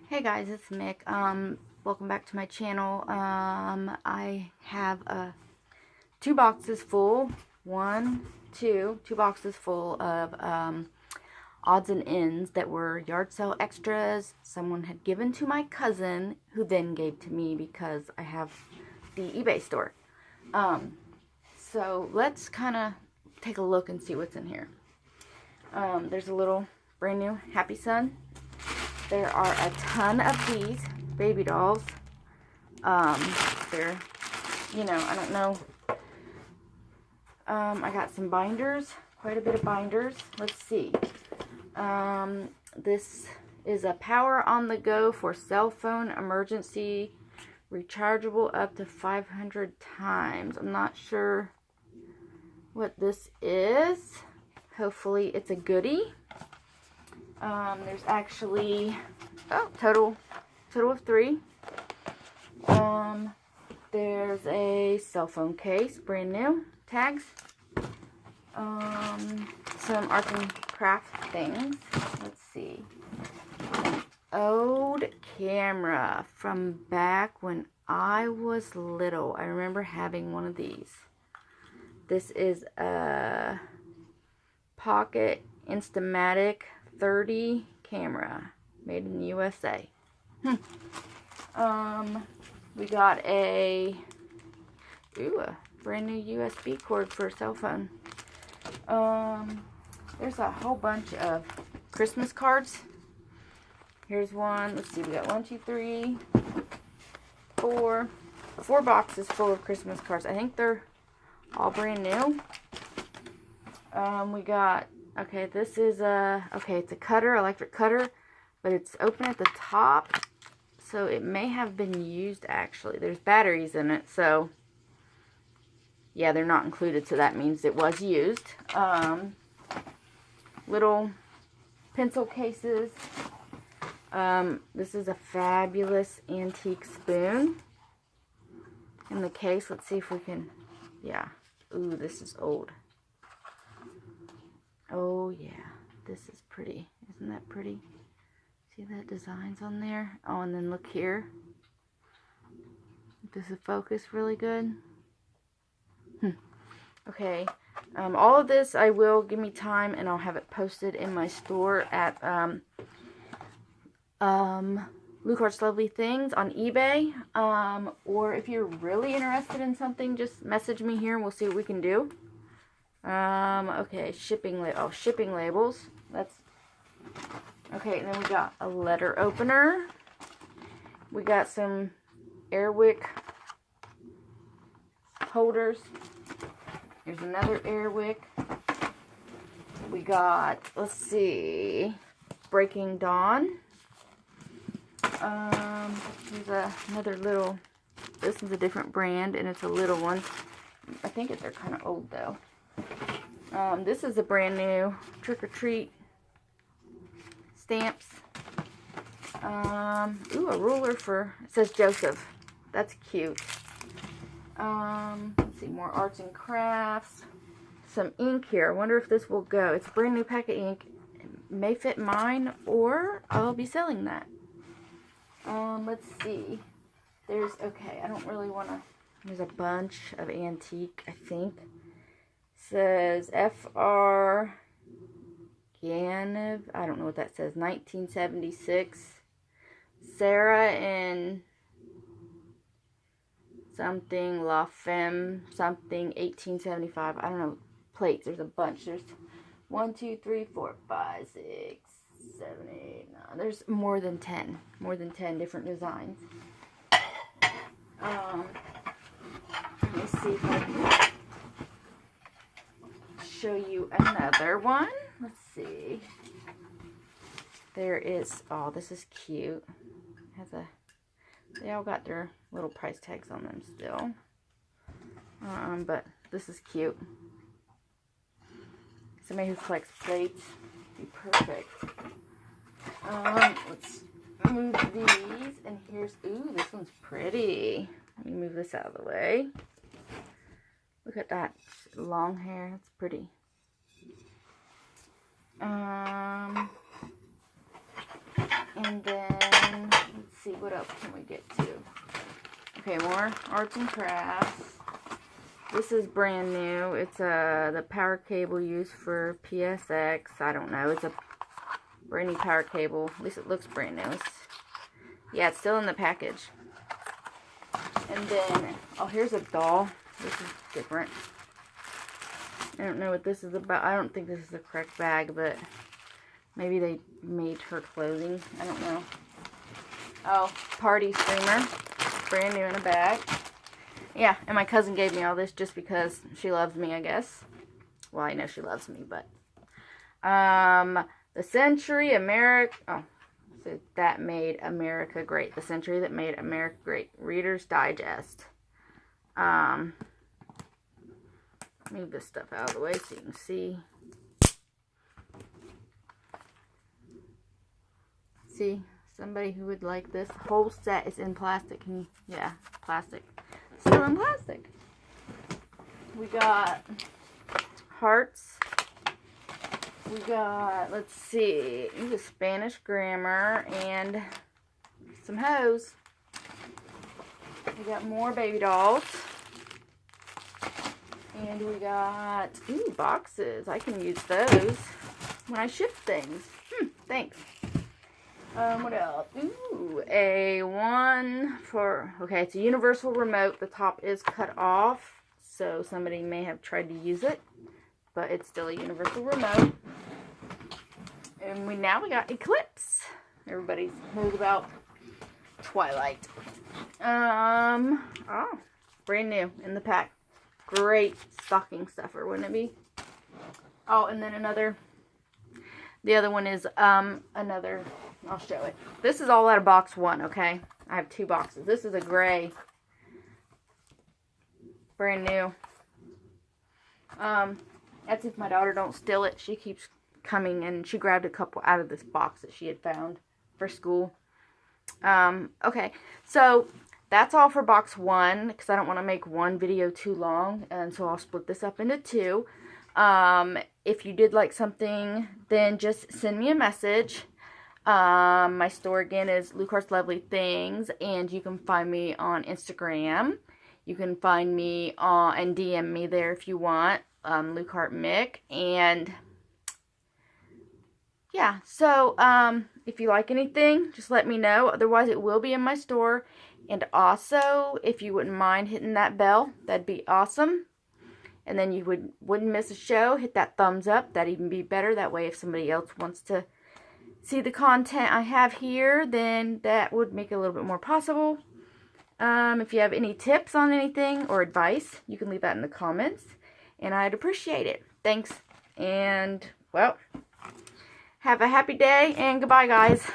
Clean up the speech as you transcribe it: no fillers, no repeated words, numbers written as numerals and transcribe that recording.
Hey guys, it's Mick. Welcome back to my channel. I have two boxes full, two boxes full of odds and ends that were yard sale extras. Someone had given to my cousin, who then gave to me because I have the eBay store. So let's kind of take a look and see what's in here. There's a little brand new Happy Sun. There are a ton of these baby dolls. They're, I don't know. I got some binders, quite a bit of binders. Let's see. This is a power on the go for cell phone emergency, rechargeable up to 500 times. I'm not sure what this is. Hopefully it's a goodie. There's actually, total of 3. There's a cell phone case, brand new, tags. Some arts and craft things. Let's see. An old camera from back when I was little. I remember having one of these. This is a Pocket Instamatic 30 camera, made in the USA. We got a brand new USB cord for a cell phone. There's a whole bunch of Christmas cards. Here's one. Let's see, we got 1, 2, 3, 4 boxes full of Christmas cards. I think they're all brand new. We got, this is it's a cutter, electric cutter, but it's open at the top, so it may have been used actually. There's batteries in it, so yeah, they're not included, so that means it was used. Little pencil cases. This is a fabulous antique spoon in the case. Let's see if we can, ooh, this is old. Oh yeah, this is pretty. Isn't that pretty? See that designs on there? Oh, and then look here. Does it focus really good? Okay. All of this I will, give me time, and I'll have it posted in my store at Lucart's Lovely Things on eBay. Or if you're really interested in something, just message me here and we'll see what we can do. Okay, shipping labels. Okay, and then we got a letter opener. We got some Airwick holders. Here's another Airwick. We got, let's see, Breaking Dawn. Here's another little, this is a different brand, and it's a little one. I think they're kind of old though. This is a brand new Trick or Treat stamps. Ooh, a ruler for, it says Joseph. That's cute. Let's see, more arts and crafts. Some ink here. I wonder if this will go. It's a brand new pack of ink. It may fit mine, or I'll be selling that. Let's see. There's, I don't really want to, there's a bunch of antique, I think. Says F.R. Ganiv. I don't know what that says. 1976. Sarah and something La Femme something 1875. I don't know. Plates. There's a bunch. There's 1, 2, 3, 4, 5, 6, 7, 8, 9. There's more than 10. More than 10 different designs. Let me see if I can show you another one. Let's see. There is, oh, this is cute. They all got their little price tags on them still. But this is cute. Somebody who collects plates would be perfect. Let's move these, and here's, ooh, this one's pretty. Let me move this out of the way. Look at that long hair. That's pretty. And then what else can we get to? Okay, more arts and crafts. This is brand new. It's the power cable used for PSX. I don't know. It's a brand new power cable. At least it looks brand new. Yeah, it's still in the package. And then, oh, here's a doll. This is different. I don't know what this is about. I don't think this is the correct bag, but maybe they made her clothing. I don't know. Oh, party streamer. Brand new in a bag. Yeah, and my cousin gave me all this just because she loves me, I guess. Well, I know she loves me, but. The Century America. Oh, so that made America great. The Century that made America great. Reader's Digest. Move this stuff out of the way so you can see. See, somebody who would like this. Whole set is in plastic. Yeah, plastic. Still in plastic. We got hearts. We got, let's see, the Spanish grammar and some hose. We got more baby dolls. And we got, ooh, boxes. I can use those when I ship things. Thanks. What else? Ooh, a one for, okay, it's a universal remote. The top is cut off, so somebody may have tried to use it, but it's still a universal remote. And now we got Eclipse. Everybody knows about Twilight. Oh, brand new in the pack. Great stocking stuffer, wouldn't it be? Oh, and then the other one is another. I'll show it. This is all out of box one, okay? I have two boxes. This is a gray. Brand new. That's if my daughter don't steal it. She keeps coming and she grabbed a couple out of this box that she had found for school. Okay, so that's all for box one because I don't want to make one video too long, and so I'll split this up into two. If you did like something, then just send me a message. My store again is Lucart's Lovely Things, and you can find me on Instagram. You can find me and DM me there if you want, Lucart Mick. And yeah, so if you like anything, just let me know. Otherwise, it will be in my store. And also, if you wouldn't mind hitting that bell, that'd be awesome. And then you wouldn't miss a show. Hit that thumbs up. That'd even be better. That way, if somebody else wants to see the content I have here, then that would make it a little bit more possible. If you have any tips on anything or advice, you can leave that in the comments. And I'd appreciate it. Thanks. And, well, have a happy day. And goodbye, guys.